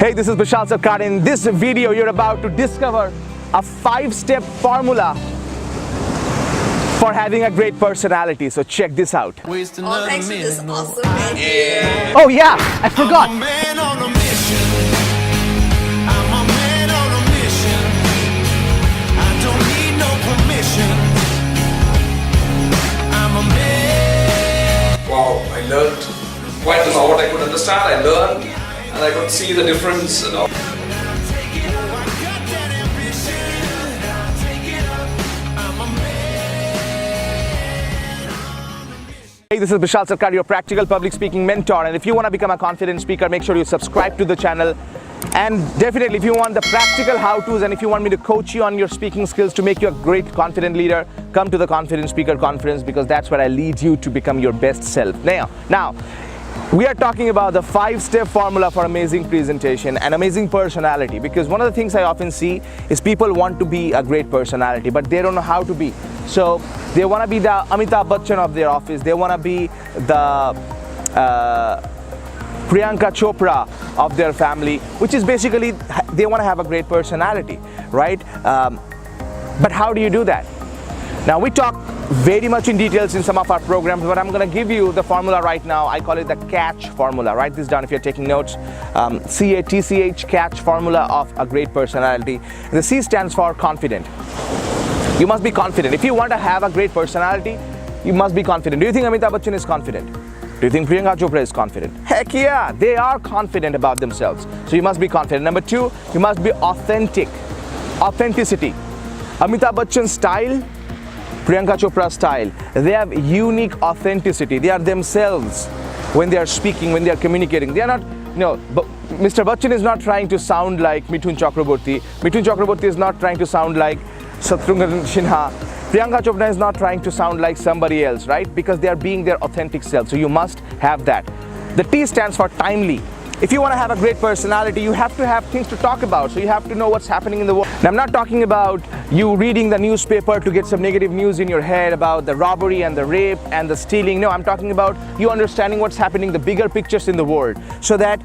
Hey, this is Bishal Sarkar. In this video, you're about to discover a 5-step formula for having a great personality. So check this out. Thanks for this awesome video. Oh yeah, I forgot. I'm a man on a mission. I'm a man on a mission. I don't need no permission. I'm a man. Wow, I learned quite a lot. I could understand, I learned, and I could see the difference. Hey, this is Bishal Sarkar, your practical public speaking mentor, and if you want to become a confident speaker, make sure you subscribe to the channel. And definitely, if you want the practical how-tos and if you want me to coach you on your speaking skills to make you a great confident leader, come to the Confident Speaker Conference, because that's where I lead you to become your best self. Now, we are talking about the 5-step formula for amazing presentation and amazing personality, because one of the things I often see is people want to be a great personality, but they don't know how to be. So they want to be the Amitabh Bachchan of their office, they want to be the Priyanka Chopra of their family, which is basically they want to have a great personality, right? But how do you do that? Now, we talk very much in details in some of our programs, but I'm going to give you the formula right now. I call it the CATCH formula. Write this down if you're taking notes. CATCH, CATCH formula of a great personality. The C stands for confident. You must be confident. If you want to have a great personality, you must be confident. Do you think Amitabh Bachchan is confident? Do you think Priyanka Chopra is confident? Heck yeah, they are confident about themselves. So you must be confident. Number 2, you must be authentic. Authenticity. Amitabh Bachchan's style, Priyanka Chopra's style, they have unique authenticity. They are themselves when they are speaking, when they are communicating. They are not, Mr. Bachchan is not trying to sound like Mithun Chakraborty. Mithun Chakraborty is not trying to sound like Shatrughan Sinha. Priyanka Chopra is not trying to sound like somebody else, right? Because they are being their authentic self. So you must have that. The T stands for timely. If you want to have a great personality, you have to have things to talk about. So you have to know what's happening in the world. Now, I'm not talking about you reading the newspaper to get some negative news in your head about the robbery and the rape and the stealing. No, I'm talking about you understanding what's happening, the bigger pictures in the world, so that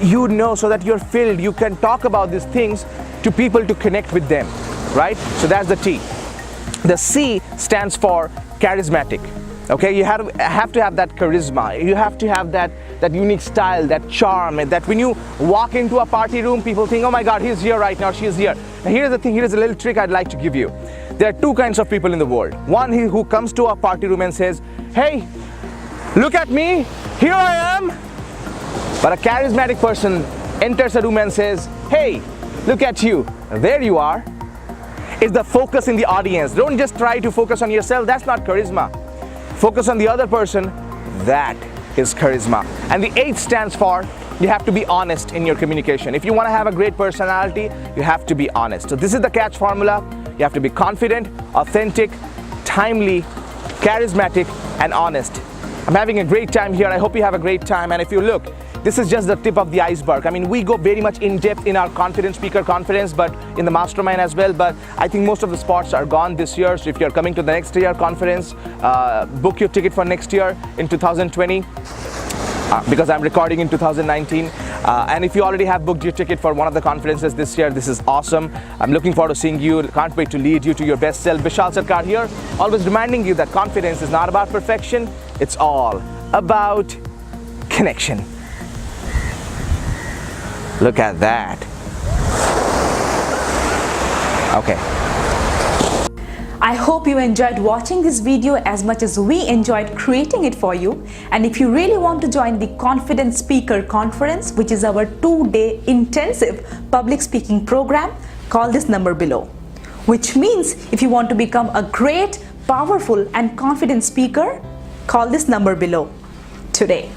you know, so that you're filled, you can talk about these things to people to connect with them, right? So that's the T. The C stands for charismatic. Okay, you have to have that charisma. You have to have that unique style, that charm, and that when you walk into a party room, people think, oh my God, he's here right now, she's here. Now here's the thing, here's a little trick I'd like to give you. There are 2 kinds of people in the world. One who comes to a party room and says, hey, look at me, here I am. But a charismatic person enters a room and says, hey, look at you, there you are. It's the focus in the audience. Don't just try to focus on yourself, that's not charisma. Focus on the other person, that is charisma. And the H stands for, you have to be honest in your communication. If you want to have a great personality, you have to be honest. So this is the CATCH formula. You have to be confident, authentic, timely, charismatic, and honest. I'm having a great time here. I hope you have a great time. And if you look, this is just the tip of the iceberg. I mean, we go very much in depth in our Confident Speaker Conference, but in the mastermind as well. But I think most of the spots are gone this year. So if you're coming to the next year conference, book your ticket for next year in 2020, because I'm recording in 2019. And if you already have booked your ticket for one of the conferences this year, this is awesome. I'm looking forward to seeing you. Can't wait to lead you to your best self. Bishal Sarkar here, always reminding you that confidence is not about perfection. It's all about connection. Look at that. Okay. I hope you enjoyed watching this video as much as we enjoyed creating it for you. And if you really want to join the Confident Speaker Conference, which is our 2-day intensive public speaking program, call this number below. Which means if you want to become a great, powerful and confident speaker, call this number below today.